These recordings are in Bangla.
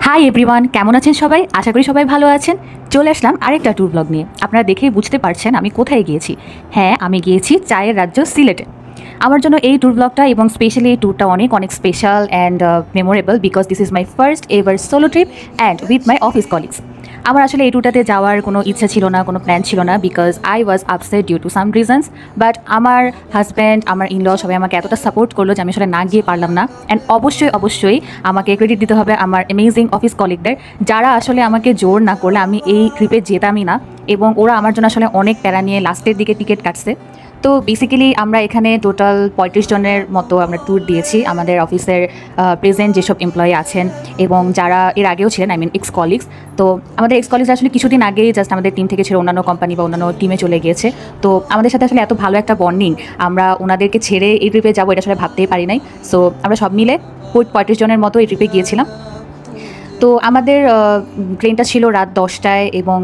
হাই এভরিওয়ান, কেমন আছেন সবাই? আশা করি সবাই ভালো আছেন। চলে আসলাম আরেকটা ট্যুর ব্লগ নিয়ে। আপনারা দেখেই বুঝতে পারছেন আমি কোথায় গিয়েছি। হ্যাঁ, আমি গিয়েছি চায়ের রাজ্য সিলেটে। আমার জন্য এই ট্যুর ব্লগটা এবং স্পেশালি এই ট্যুরটা অনেক অনেক special and memorable because this is my first ever solo trip and with my office colleagues. আমার আসলে এই ট্যুরটাতে যাওয়ার কোনো ইচ্ছা ছিল না, কোনো প্ল্যান ছিল না because I was upset due to some reasons. But আমার হাজব্যান্ড, আমার ইনল সবাই আমাকে এতটা সাপোর্ট করলো যে আমি আসলে না গিয়ে পারলাম না। অ্যান্ড অবশ্যই আমাকে ক্রেডিট দিতে হবে আমার অ্যামেজিং অফিস কলিগদের, যারা আসলে আমাকে জোর না করলে আমি এই ট্রিপে যেতামই না। এবং ওরা আমার জন্য আসলে অনেক প্যারা নিয়ে লাস্টের দিকে টিকিট কাটছে। তো বেসিক্যালি আমরা এখানে টোটাল 35 জনের মতো আমরা ট্যুর দিয়েছি। আমাদের অফিসের প্রেজেন্ট যেসব এমপ্লয়ি আছেন এবং যারা এর আগেও ছিলেন, আই মিন এক্স কলিগস। তো আমাদের এক্স কলিগস আসলে কিছুদিন আগেই জাস্ট আমাদের টিম থেকে ছিল, অন্যান্য কোম্পানি বা অন্যান্য টিমে চলে গিয়েছে। তো আমাদের সাথে আসলে এত ভালো একটা বন্ডিং, আমরা ওনাদেরকে ছেড়ে এই ট্রিপে যাবো এটা আসলে ভাবতেই পারি নাই। সো আমরা সব মিলে 35 জনের মতো এই ট্রিপে গিয়েছিলাম। তো আমাদের ট্রেনটা ছিল রাত 10টায় এবং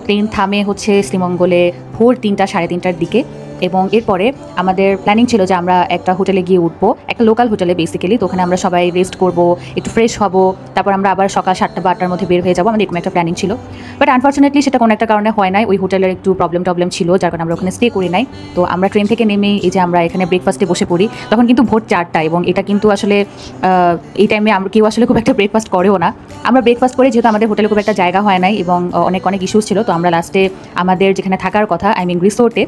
ট্রেন থামে হচ্ছে শ্রীমঙ্গলে ভোর 3টা সাড়ে 3টার দিকে। এবং এরপরে আমাদের প্ল্যানিং ছিল যে আমরা একটা হোটেলে গিয়ে উঠবো, একটা লোকাল হোটেলে বেসিক্যালি। তো ওখানে আমরা সবাই রেস্ট করব, একটু ফ্রেশ হব, তারপর আমরা আবার সকাল 7টা বা 8টার মধ্যে বের হয়ে যাবো। আমাদের এরকম একটা প্ল্যানিং ছিল। বাট আনফর্চুনেটলি সেটা কোনো একটা কারণে হয় নাই। ওই হোটেলের একটু প্রবলেম ছিল, যার কারণে আমরা ওখানে স্টে করি নাই। তো আমরা ট্রেন থেকে নেমেই এই যে আমরা এখানে ব্রেকফাস্টে বসে পড়ি, তখন কিন্তু ভোর 4টা। এবং এটা কিন্তু আসলে এই টাইমে আমরা কেউ আসলে খুব একটা ব্রেকফাস্ট করেও না। আমরা ব্রেকফাস্ট করে, যেহেতু আমাদের হোটেলে খুব একটা জায়গা হয় নাই এবং অনেক ইস্যুস ছিল, তো আমরা লাস্টে আমাদের যেখানে থাকার কথা, আই মিন রিসোর্টে,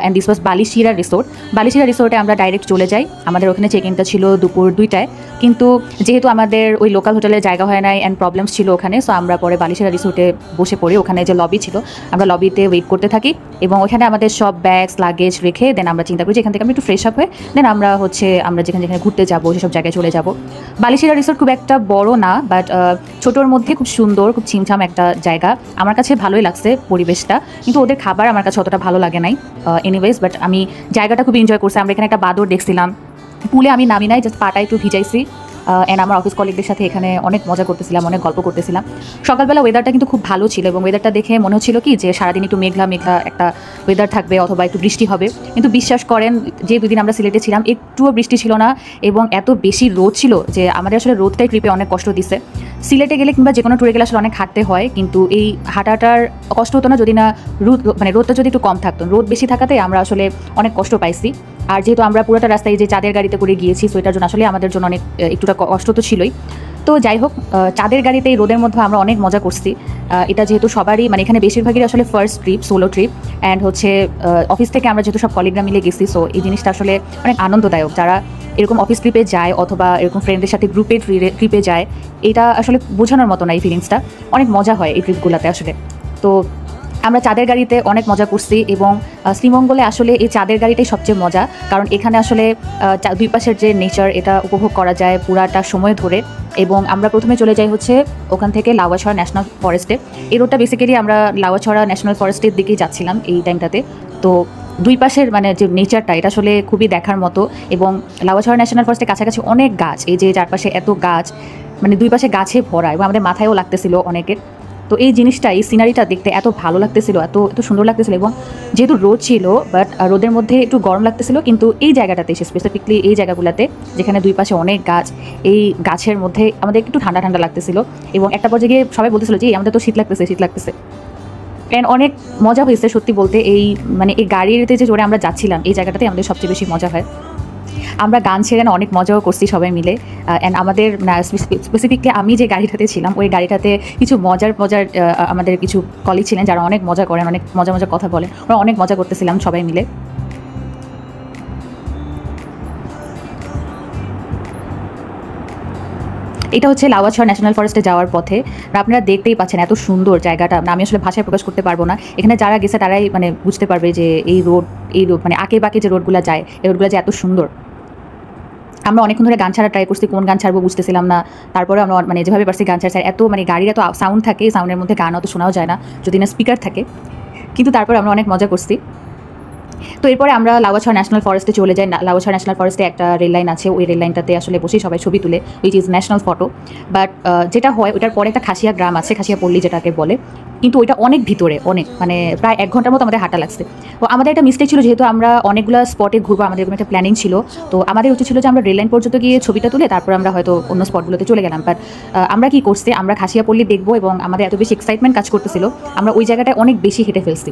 and this was Balishira resort. Balishira রিসোর্টে আমরা ডাইরেক্ট চলে যাই। আমাদের ওখানে চেক ইনটা ছিল দুপুর 2টায়, কিন্তু যেহেতু আমাদের ওই লোকাল হোটেলে জায়গা হয় নাই অ্যান্ড প্রবলেমস ছিল ওখানে, সো আমরা পরে বালিশিরা রিসোর্টে বসে পড়ি। ওখানে যে লবি ছিল, আমরা লবিতে ওয়েট করতে থাকি এবং ওখানে আমাদের সব ব্যাগস লাগেজ রেখে দেন আমরা চিন্তা করি যে এখান থেকে আমরা একটু ফ্রেশ আপ হয়ে দেন আমরা যেখানে ঘুরতে যাবো সেসব জায়গায় চলে যাব। বালিশিরা রিসোর্ট খুব একটা বড় না, বাট ছোটোর মধ্যে খুব সুন্দর, খুব ছিমছাম একটা জায়গা। আমার কাছে ভালোই লাগছে পরিবেশটা, কিন্তু ওদের খাবার আমার কাছে অতটা ভালো লাগে নাই। এনিওয়েজ, বাট আমি জায়গাটা খুব এনজয় করছি। আমরা এখানে একটা বাদর দেখছিলাম, পুলে আমি নামি নাই, জাস্ট পাটা একটু ভিজাইছি। অ্যান্ড আমার অফিস কলিগদের সাথে এখানে অনেক মজা করতেছিলাম, অনেক গল্প করতেছিলাম। সকালবেলা ওয়েদারটা কিন্তু খুব ভালো ছিল এবং ওয়েদারটা দেখে মনে হচ্ছিল কি যে সারাদিন একটু মেঘলা একটা ওয়েদার থাকবে অথবা একটু বৃষ্টি হবে। কিন্তু বিশ্বাস করেন, যে 2 দিন আমরা সিলেটে ছিলাম একটুও বৃষ্টি ছিল না এবং এত বেশি রোদ ছিল যে আমাদের আসলে রোদটাই ট্রিপে অনেক কষ্ট দিচ্ছে। সিলেটে গেলে কিংবা যে কোনো ট্যুরে গেলে আসলে অনেক হাঁটতে হয়, কিন্তু এই হাঁটাটার কষ্ট হতো না যদি না রোদটা যদি একটু কম থাকতো। রোদ বেশি থাকাতে আমরা আসলে অনেক কষ্ট পাইছি। আর যেহেতু আমরা পুরোটা রাস্তায় যে চাঁদের গাড়িতে করে গিয়েছি, সো এটার জন্য আসলে আমাদের জন্য অনেক একটুটা কষ্ট তো ছিলই। তো যাই হোক, চাঁদের গাড়িতে এই রোদের মধ্যে আমরা অনেক মজা করছি। এটা যেহেতু সবারই এখানে বেশিরভাগই আসলে first trip, solo trip, and office থেকে আমরা যেহেতু সব কলিগরা মিলে গেছি, সো এই জিনিসটা আসলে অনেক আনন্দদায়ক। যারা এরকম অফিস ট্রিপে যায় অথবা এরকম ফ্রেন্ডদের সাথে গ্রুপে ট্রিপে যায়, এটা আসলে বোঝানোর মতো না। এই ফিলিংসটা অনেক মজা হয় এই ট্রিপগুলোতে আসলে। তো আমরা চাঁদের গাড়িতে অনেক মজা করছি এবং শ্রীমঙ্গলে আসলে এই চাঁদের গাড়িটাই সবচেয়ে মজা, কারণ এখানে আসলে দুই পাশের যে নেচার এটা উপভোগ করা যায় পুরাটা সময় ধরে। এবং আমরা প্রথমে চলে যাই ওখান থেকে লাউয়াছড়া ন্যাশনাল ফরেস্টে। এই রোডটা বেসিক্যালি আমরা লাউয়াছড়া ন্যাশনাল ফরেস্টের দিকেই যাচ্ছিলাম এই টাইমটাতে। তো দুই পাশের যে নেচারটা, এটা আসলে খুবই দেখার মতো। এবং লাউয়াছড়া ন্যাশনাল ফরেস্টের কাছাকাছি অনেক গাছ, এই যে চারপাশে এত গাছ, দুই পাশে গাছে ভরা, এবং আমাদের মাথায়ও লাগতেছিল অনেকের। তো এই জিনিসটা, এই সিনারিটা দেখতে এত ভালো লাগতেছিল, এত সুন্দর লাগতেছিল। এবং যেহেতু রোদ ছিল, বাট রোদের মধ্যে একটু গরম লাগতেছিল, কিন্তু এই জায়গাটাতে এসে স্পেসিফিকলি এই জায়গাগুলোতে যেখানে দুই পাশে অনেক গাছ, এই গাছের মধ্যে আমাদের একটু ঠান্ডা ঠান্ডা লাগতেছিল। এবং একটা পর্যায়ে গিয়ে সবাই বলতেছিল যে আমাদের তো শীত লাগতেছে। অ্যান্ড অনেক মজা হয়েছে সত্যি বলতে। এই এই গাড়িতে যে জোরে আমরা যাচ্ছিলাম, এই জায়গাটাতে আমাদের সবচেয়ে বেশি মজা হয়। আমরা গান ছেড়ে না অনেক মজাও করছি সবাই মিলে। অ্যান্ড আমাদের স্পেসিফিকলি আমি যে গাড়িটাতে ছিলাম, ওই গাড়িটাতে কিছু মজার আমাদের কিছু কলিগ ছিলেন যারা অনেক মজা করেন, অনেক মজা কথা বলেন। আমরা অনেক মজা করতেছিলাম সবাই মিলে। এটা লাউয়াছড়া ন্যাশনাল ফরেস্টে যাওয়ার পথে। আপনারা দেখতেই পাচ্ছেন এত সুন্দর জায়গাটা, আমি আসলে ভাষায় প্রকাশ করতে পারবো না। এখানে যারা গেছে তারাই বুঝতে পারবে যে এই রোড আঁকে বাঁকে যে রোডগুলো যায়, এই রোডগুলো যে এত সুন্দর। আমরা অনেকক্ষণ ধরে গান ছাড়া ট্রাই করছি, কোন গান ছাড়বো বুঝতেছিলাম না। তারপরে আমরা যেভাবে পারছি গান ছাড়ছি। এত গাড়ির এত সাউন্ড থাকে, সাউন্ডের মধ্যে গান অত শোনাও যায় না যদি না স্পিকার থাকে। কিন্তু তারপর আমরা অনেক মজা করছি। তো এরপরে আমরা লাউয়াছড়া ন্যাশনাল ফরেস্টে চলে যাই। লাউয়াছড়া ন্যাশনাল ফরেস্টে একটা রেল লাইন আছে, ওই রেল লাইনটাতে আসলে বসেই সবাই ছবি তুলে, which is national photo. But যেটা হয় ওটার পরে একটা খাসিয়া গ্রাম আছে, খাসিয়া পল্লী যেটাকে বলে, কিন্তু ওইটা অনেক ভিতরে, অনেক মানে প্রায় 1 ঘন্টার মতো আমাদের হাঁটা লাগছে। তো আমাদের একটা মিস্টেক ছিল, যেহেতু আমরা অনেকগুলো স্পটে ঘুরবো, আমাদের এরকম একটা প্ল্যানিং ছিল। তো আমাদের উচিত ছিল যে আমরা রেল লাইন পর্যন্ত গিয়ে ছবিটা তুলে তারপর আমরা হয়তো অন্য স্পটগুলোতে চলে গেলাম। বাট আমরা কি করছি, আমরা খাসিয়া পল্লী দেখবো এবং আমাদের এত বেশি এক্সাইটমেন্ট কাজ করতেছিল, আমরা ওই জায়গাটায় অনেক বেশি হেঁটে ফেলছি।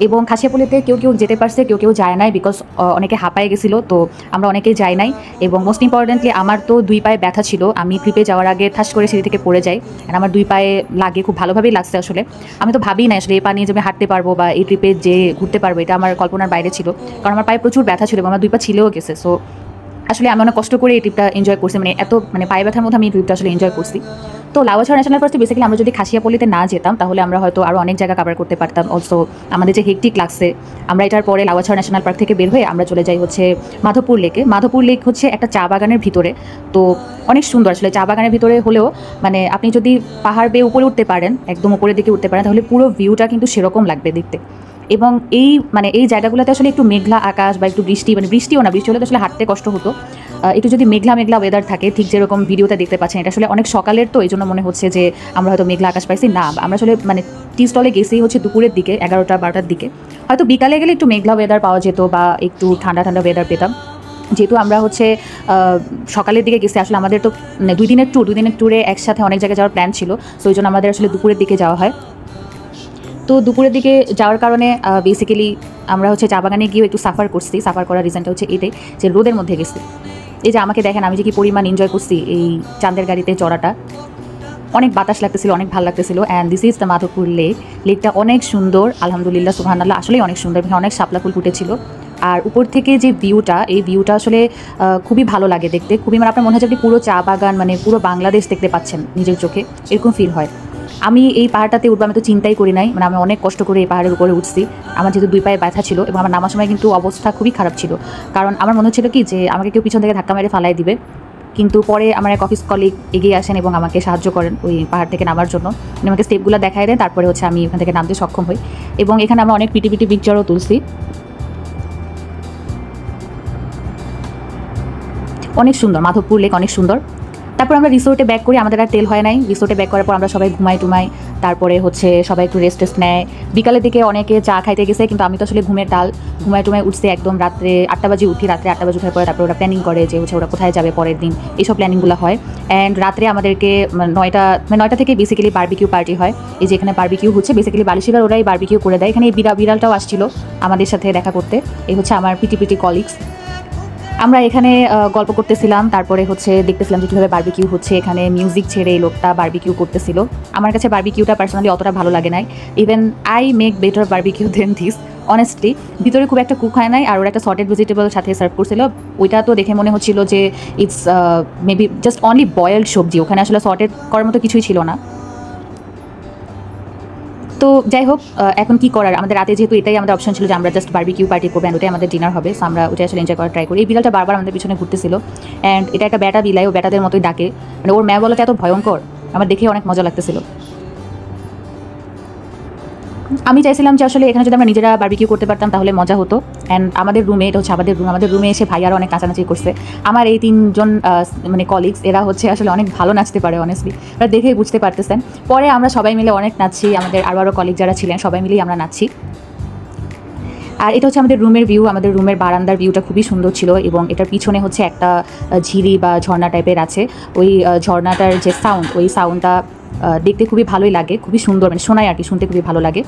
এবং খাসিয়াপল্লিতে কেউ কেউ যেতে পারছে, কেউ কেউ যায় নাই, বিকজ অনেকে হাঁপায়ে গেছিলো। তো আমরা অনেকেই যাই নাই। এবং মোস্ট ইম্পর্টেন্টলি আমার তো 2 পায়ে ব্যথা ছিল, আমি ট্রিপে যাওয়ার আগে ঠাস করে সিঁড়ি থেকে পড়ে যাই, আর আমার 2 পায়ে লাগে, খুব ভালোভাবেই লাগছে আসলে। আমি তো ভাবিই না আসলে এই পা নিয়ে যে আমি হাঁটতে পারবো বা এই ট্রিপে যে ঘুরতে পারবো, এটা আমার কল্পনার বাইরে ছিল। কারণ আমার পায়ে প্রচুর ব্যথা ছিল এবং আমার 2 পা ছিলেও গেছে। সো আসলে আমি অনেক কষ্ট করে এই ট্রিপটা এনজয় করছি, মানে এত মানে পায়ে ব্যথার মধ্যে আমি এই ট্রিপটা আসলে এনজয় করছি। তো লাউয়াছড়া ন্যাশনাল ফরেস্টে বেসিক্যালি আমরা যদি খাসিয়াপল্লিতে না যেতাম তাহলে আমরা হয়তো আরও অনেক জায়গা কভার করতে পারতাম। অলসো আমাদের যে হেকটিক লাগছে, আমরা এটার পরে লাউয়াছড়া ন্যাশনাল পার্ক থেকে বের হয়ে আমরা চলে যাই হচ্ছে মাধবপুর লেকে। মাধবপুর লেক হচ্ছে একটা চা বাগানের ভিতরে, তো অনেক সুন্দর আসলে। চা বাগানের ভিতরে হলেও মানে আপনি যদি পাহাড় বেয়ে উপরে উঠতে পারেন, একদম উপরের দিকে উঠতে পারেন, তাহলে পুরো ভিউটা কিন্তু সেরকম লাগবে দেখতে। এবং এই জায়গাগুলোতে আসলে একটু মেঘলা আকাশ বা একটু বৃষ্টি, মানে বৃষ্টিও না, বৃষ্টি হলে তো আসলে হাঁটতে কষ্ট হতো। একটু যদি মেঘলা মেঘলা ওয়েদার থাকে, ঠিক যেরকম ভিডিওতে দেখতে পাচ্ছেন, এটা আসলে অনেক সকালের, তো এই জন্য মনে হচ্ছে যে আমরা হয়তো মেঘলা আকাশ পাইছি না। আমরা আসলে মানে টি স্টলে গেছি হচ্ছে দুপুরের দিকে, 11টা-12টার দিকে। হয়তো বিকালে গেলে একটু মেঘলা ওয়েদার পাওয়া যেত বা একটু ঠান্ডা ঠান্ডা ওয়েদার পেতাম। যেহেতু আমরা হচ্ছে সকালের দিকে গেছি, আসলে আমাদের তো 2 দিনের ট্যুরে একসাথে অনেক জায়গায় যাওয়ার প্ল্যান ছিল। সো এই জন্য আমাদের আসলে দুপুরের দিকে যাওয়া হয়। তো দুপুরের দিকে যাওয়ার কারণে বেসিক্যালি আমরা হচ্ছে চা বাগানে গিয়েও একটু সাফার করছি। সাফার করার রিজনটা হচ্ছে এটাই যে রোদের মধ্যে গেছি। এই যে আমাকে দেখেন, আমি যে কি পরিমাণ এনজয় করছি এই চাঁদের গাড়িতে চড়াটা। অনেক বাতাস লাগতেছিল, অনেক ভালো লাগতেছিল। And this is the Madhabpur lake. লেকটা অনেক সুন্দর, আলহামদুলিল্লাহ, সুবহানাল্লাহ, আসলেই অনেক সুন্দর। এখানে অনেক শাপলা ফুল ফুটেছিল। আর উপর থেকে যে ভিউটা, এই ভিউটা আসলে খুবই ভালো লাগে দেখতে, খুবই মানে আপনার মনে হচ্ছে আপনি পুরো চা বাগান, মানে পুরো বাংলাদেশ দেখতে পাচ্ছেন নিজের চোখে, এরকম ফিল হয়। আমি এই পাহাড়টাতে উঠবো আমি তো চিন্তাই করি নাই, মানে আমি অনেক কষ্ট করে এই পাহাড়ের উপরে উঠছি। আমার যেহেতু 2 পায়ে ব্যথা ছিল এবং আমার নামার সময় কিন্তু অবস্থা খুবই খারাপ ছিল, কারণ আমার মনে হচ্ছিল কি যে আমাকে কেউ পিছন থেকে ধাক্কা মেরে ফালাই দিবে। কিন্তু পরে আমার এক অফিস কলিগ এগিয়ে আসেন এবং আমাকে সাহায্য করেন ওই পাহাড় থেকে নামার জন্য। উনি আমাকে স্টেপগুলো দেখায় দেন, তারপরে হচ্ছে আমি ওখান থেকে নামতে সক্ষম হই। এবং এখানে আমরা অনেক পিটি পিকচারও তুলছি। অনেক সুন্দর মাধবপুর লেক, অনেক সুন্দর। তারপর আমরা রিসোর্টে ব্যাক করি, আমাদের আর তেল হয় নাই। রিসোর্টে ব্যাক করার পর আমরা সবাই ঘুমাই টুমাই, তারপরে হচ্ছে সবাই একটু রেস্ট নেয়। বিকালের দিকে অনেকে চা খাইতে গেছে, কিন্তু আমি তো আসলে ঘুমের ডাল, ঘুমায় টুমায় উঠছি একদম রাত্রে 8টা বাজে উঠি। রাত্রে 8টা বাজে উঠার পরে তারপর ওরা প্ল্যানিং করে যে হচ্ছে ওরা কোথায় যাবে পরের দিন, এইসব প্ল্যানিংগুলো হয়। অ্যান্ড রাত্রে আমাদেরকে 9টা থেকে বেসিক্যালি বারবিকিউ পার্টি হয়। এই যে এখানে বারবিকিউ হচ্ছে, বেসিক্যালি বালিশিবার ওরাই বারবিকিউ করে দেয়। এখানে এই বিড়ালটাও আসছিল আমাদের সাথে দেখা করতে। এই হচ্ছে আমার পিটি কলিগস। আমরা এখানে গল্প করতেছিলাম, তারপরে হচ্ছে দেখতেছিলাম যে কীভাবে বারবিকিউ হচ্ছে। এখানে মিউজিক ছেড়ে এই লোকটা বারবিকিউ করতেছিল। আমার কাছে বারবিকিউটা পার্সোনালি অতটা ভালো লাগে নাই। Even I make better barbecue than this, honestly. ভিতরে খুব একটা কুক হয় নাই, আর ওরা একটা সর্টেড ভেজিটেবল সাথে সার্ভ করছিল। ওইটা তো দেখে মনে হচ্ছিল যে it's maybe just only boiled সবজি, ওখানে আসলে সর্টেড করার মতো কিছুই ছিল না। তো যাই হোক, এখন কি করার, আমাদের রাতে যেহেতু এটাই আমাদের অপশন ছিল যে আমরা জাস্ট বারবিকিউ পার্টি করবো, অ্যান্ড ওটাই আমাদের ডিনার হবে। সো আমরা ওটাই আসলে এনজয় করার ট্রাই করি। এই বিড়ালটা বারবার আমাদের পিছনে ঘুরতেছিল, অ্যান্ড এটা একটা ব্যাটা বিলাই, ও ব্যাটাদের মতোই ডাকে, মানে ওর ম্যা বলাটা এত ভয়ঙ্কর, আমার দেখে অনেক মজা লাগতেছিল। আমি চাইছিলাম যে আসলে এখানে যদি আমরা নিজেরা বারবিকিউ করতে পারতাম তাহলে মজা হতো। অ্যান্ড আমাদের রুমে, এটা হচ্ছে আমাদের রুমে এসে ভাইয়ারা অনেক নাচানাচি করছে। আমার এই 3জন মানে কলিগস, এরা হচ্ছে আসলে অনেক ভালো নাচতে পারে, অনেস্টলি ওরা দেখেই বুঝতে পারতেছেন। পরে আমরা সবাই মিলে অনেক নাচছি, আমাদের আরও কলিগ যারা ছিলেন সবাই মিলেই আমরা নাচছি। আর এটা হচ্ছে আমাদের রুমের ভিউ, আমাদের রুমের বারান্দার ভিউটা খুবই সুন্দর ছিল। এবং এটার পিছনে হচ্ছে একটা ঝিরি বা ঝর্ণা টাইপের আছে। ওই ঝর্ণাটার যে সাউন্ড, ওই সাউন্ডটা দেখতে খুবই ভালোই লাগে, খুবই সুন্দর, মানে শোনায় আর কি, শুনতে খুবই ভালো লাগে।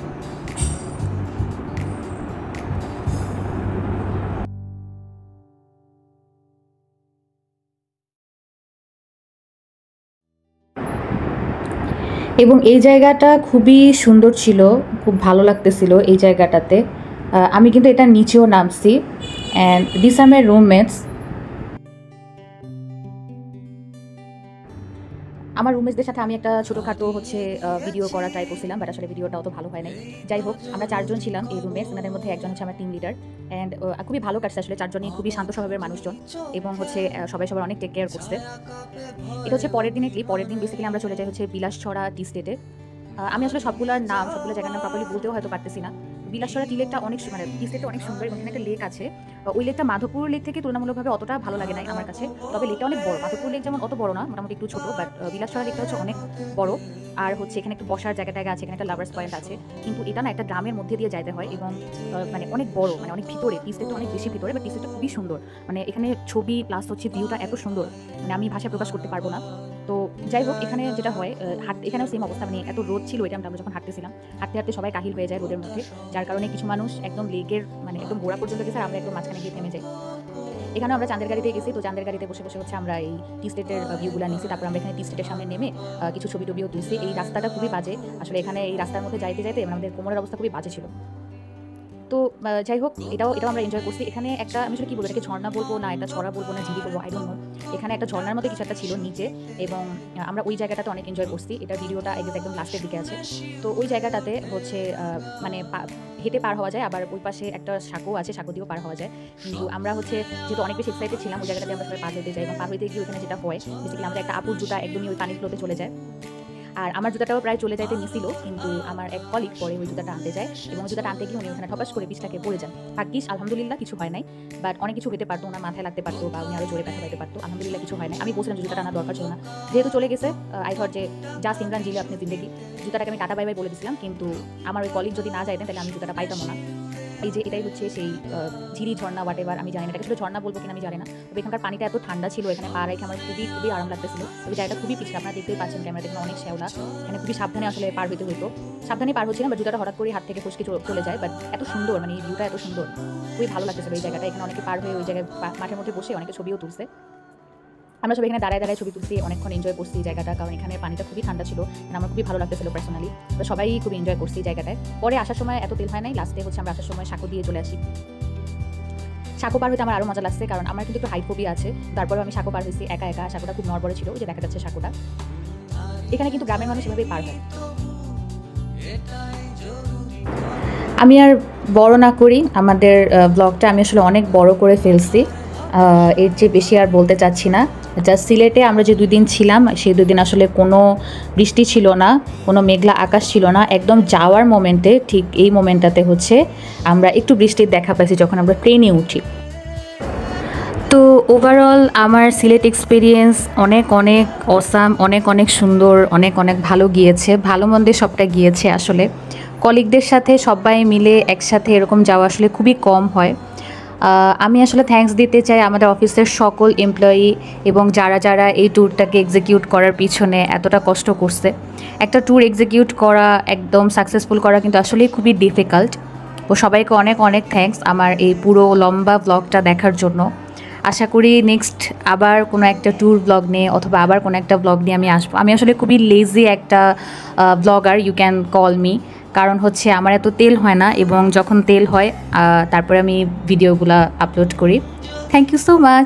এবং এই জায়গাটা খুবই সুন্দর ছিল, খুব ভালো লাগতেছিল এই জায়গাটাতে। আমি কিন্তু এটা নিচেও নামছি। And this are my roommates. আমার রুমমেটসদের সাথে আমি একটা ছোটোখাটো হচ্ছে ভিডিও করা ট্রাই করছিলাম, বাট আসলে ভিডিওটা অত ভালো হয় নাই। যাই হোক, আমরা 4জন ছিলাম এই রুমমেটস, ওনাদের মধ্যে একজন হচ্ছে আমার টিম লিডার। অ্যান্ড খুবই ভালো কাটছে আসলে, 4জনই খুবই শান্ত স্বভাবের মানুষজন, এবং হচ্ছে সবাই সবার অনেক টেক কেয়ার করছে। এটা হচ্ছে পরের দিনের ক্লিপ। পরের দিন বেসিক্যালি আমরা চলে যাই হচ্ছে বিলাসছড়া টি স্টেটে। আমি আসলে সবগুলো জায়গার নাম প্রপারলি বলতেও হয়তো পারতেছি না, বিলাসরা টি লেকটা অনেক মানে টি লেকটা অনেক সুন্দর এবং এখানে একটা লেক আছে। ওই লেকটা মাধবপুর লেক থেকে তুলনামূলকভাবে অতটা ভালো লাগে নাই আমার কাছে, তবে লেকটা অনেক বড়। মাধবপুর লেক যেমন অত বড় না, মোটামুটি একটু ছোট, বাট বিলাসরা লেকটা হচ্ছে অনেক বড়। আর হচ্ছে এখানে একটু বসার জায়গা আছে, এখানে একটা লাভার্স পয়েন্ট আছে, কিন্তু এটা না একটা গ্রামের মধ্যে দিয়ে যাইতে হয় এবং মানে অনেক বড়, মানে অনেক ভিতরে, টি লেকটা অনেক বেশি ভিতরে, বাট টি লেকটা খুবই সুন্দর। মানে এখানে ছবি প্লাস হচ্ছে ভিউটা এত সুন্দর, মানে আমি ভাষায় প্রকাশ করতে পারবো না। তো যাই হোক, এখানে যেটা হয় এখানেও সেম অবস্থা, মানে এত রোদ ছিল এটা আমরা যখন হাঁটতেছিলাম, হাঁটতে সবাই কাহিল হয়ে যায় রোদের মধ্যে, যার কারণে কিছু মানুষ একদম লেকের মানে একদম গোড়া পর্যন্ত গেছে, আর আমরা একদম মাঝখানে গিয়ে থেমে যাই। এখানে আমরা চাঁদের গাড়িতে গেছি, তো চাঁদের গাড়িতে বসে বসে হচ্ছে আমরা এই টি স্টেটের ভিউগুলো নিয়েছি। তারপর আমরা এখানে টি স্টেটের সামনে নেমে কিছু ছবি টবিও তুলছি। এই রাস্তাটা খুবই বাজে আসলে, এখানে এই রাস্তার মধ্যে যাইতে আমাদের কোমরের অবস্থা খুবই বাজে ছিল। তো যাই হোক, এটাও আমরা এনজয় করছি। এখানে একটা আমি আসলে কী বলবো, এটাকে ঝর্ণা বলবো না এটা ছড়া বলবো না ঝিরি বলবো, আই ডোন্ট নো। এখানে একটা ঝর্ণার মতো কিছু একটা ছিল নিচে, এবং আমরা ওই জায়গাটাতে অনেক এনজয় করছি। এটা ভিডিওটা একদম লাস্টের দিকে আছে। তো ওই জায়গাটাতে হচ্ছে মানে হেঁটে পার হওয়া যায়, আবার ওই পাশে একটা সাঁকো আছে, সাঁকো দিয়েও পার হওয়া যায়। কিন্তু আমরা হচ্ছে যেহেতু অনেক বেশি এক্সাইটেড ছিলাম, ওই জায়গাটাতে আমরা সবাই পার হইতে যাই, এবং পার হইতে গিয়ে ওখানে যেটা হয় বেসিক্যালি আমাদের একটা আপুর জুতা একদমই ওই পানির ফ্লোতে চলে যায়। আর আমার জুতাটাও প্রায় চলে যাইতে নিছিল, কিন্তু আমার এক কলিগ পরে ওই জুতাটা আনতে যায়, এবং জুতাটা আনতে গিয়ে উনি ওখানে ঠপাস করে পিছটাকে পড়ে যান। ভাগ্যিস আলহামদুলিল্লাহ কিছু হয় নাই, বাট অনেক কিছু হতে পারতো, ওনার মাথায় লাগতে পারতো বা উনি আরও জোরে ব্যথা পাইতে পারতো। আলহামদুলিল্লাহ কিছু হয় নাই। আমি বলছিলাম জুতাটা আনার দরকার ছিল না, যেহেতু চলে গেছে। আই থট যে যা সিমরান জিলে আপনি জিন্দেগি, জুতাটাকে আমি টাটা বাই বাই বলে দিয়েছিলাম, কিন্তু আমার ওই কলিগ যদি না যাইতেন তাহলে আমি জুতাটা পাইতাম না। এই যে এটাই হচ্ছে সেই ঝিরি ঝর্ণা হোয়াট এভার, আমি জানি না এটাকে শুধু ঝর্ণা বলবো কিনা আমি জানি না, তবে এখানকার পানিটা এত ঠান্ডা ছিল, এখানে পা রেখে আমার খুবই আরাম লাগতেছিল। তবে জায়গাটা খুবই পিছিয়ে, আপনারা দেখতেই পাচ্ছেন ক্যামেরা দেখুন অনেক শ্যাওলা, এখানে খুবই সাবধানে আসলে পার হইতে হইতো। সাবধানে পার হচ্ছিলাম, বা জুতাটা হঠাৎ করে হাত থেকে ফসকে চলে যায়, বাট এত সুন্দর, মানে এই ভিউটা এত সুন্দর, খুবই ভালো লাগতেছিল এই জায়গাটা। এখানে অনেকে পার হয়ে ওই জায়গায় মাঠের মধ্যে বসে অনেকে ছবিও তুলছে। আমরা সব এখানে দাঁড়ায় ছবি তুলছি, অনেকক্ষণ এনজয় করছি এই জায়গাটা, কারণ এখানে পানিটা খুবই ঠান্ডা ছিল, আমার খুবই ভালো লাগতেছিল পার্সোনালি। তো সবাই খুব এনজয় করছি এই জায়গাটায়। পরে আসার সময় এত তেল হয় নাই, লাস্টে হচ্ছে আমরা আসার সময় সাঁকো দিয়ে চলে আসি। সাঁকো পার হইতে আমার আরও মজা লাগছে, কারণ আমার কিন্তু একটু হাইট ফোবিয়া আছে, তারপরেও আমি সাঁকো পার হয়েছি একা। সাঁকোটা খুব নড়বড়ে ছিল, ওই যে দেখা যাচ্ছে সাঁকোটা। এখানে কিন্তু গ্রামের মানুষ এভাবেই পার হয়। আমি আর বড় না করি আমাদের ব্লগটা, আমি আসলে অনেক বড় করে ফেলছি, এর চেয়ে বেশি আর বলতে চাচ্ছি না। জাস্ট সিলেটে আমরা যে 2 দিন ছিলাম, সেই 2 দিন আসলে কোনো বৃষ্টি ছিল না, কোনো মেঘলা আকাশ ছিল না। একদম যাওয়ার মোমেন্টে, ঠিক এই মোমেন্টটাতে হচ্ছে আমরা একটু বৃষ্টির দেখা পাইছি যখন আমরা ট্রেনে উঠি। তো ওভারঅল আমার সিলেট এক্সপিরিয়েন্স অনেক অসাম, অনেক সুন্দর, অনেক ভালো গিয়েছে, ভালো মন্দে সবটা গিয়েছে আসলে। কলিগদের সাথে সবাই মিলে একসাথে এরকম যাওয়া আসলে খুবই কম হয়। আমি আসলে থ্যাঙ্কস দিতে চাই আমাদের অফিসের সকল এমপ্লয়ি এবং যারা এই ট্যুরটাকে এক্সিকিউট করার পিছনে এতটা কষ্ট করছে। একটা ট্যুর এক্সিকিউট করা, একদম সাকসেসফুল করা কিন্তু আসলেই খুবই ডিফিকাল্ট। ও সবাইকে অনেক থ্যাঙ্কস আমার এই পুরো লম্বা ব্লগটা দেখার জন্য। আশা করি নেক্সট আবার কোনো একটা ট্যুর ব্লগ নিয়ে অথবা আবার কোনো একটা ব্লগ নিয়ে আমি আসবো। আমি আসলে খুবই লেজি একটা blogger, you can call me, কারণ হচ্ছে আমার এত তেল হয় না, এবং যখন তেল হয় তারপরে আমি ভিডিওগুলো আপলোড করি। Thank you so much.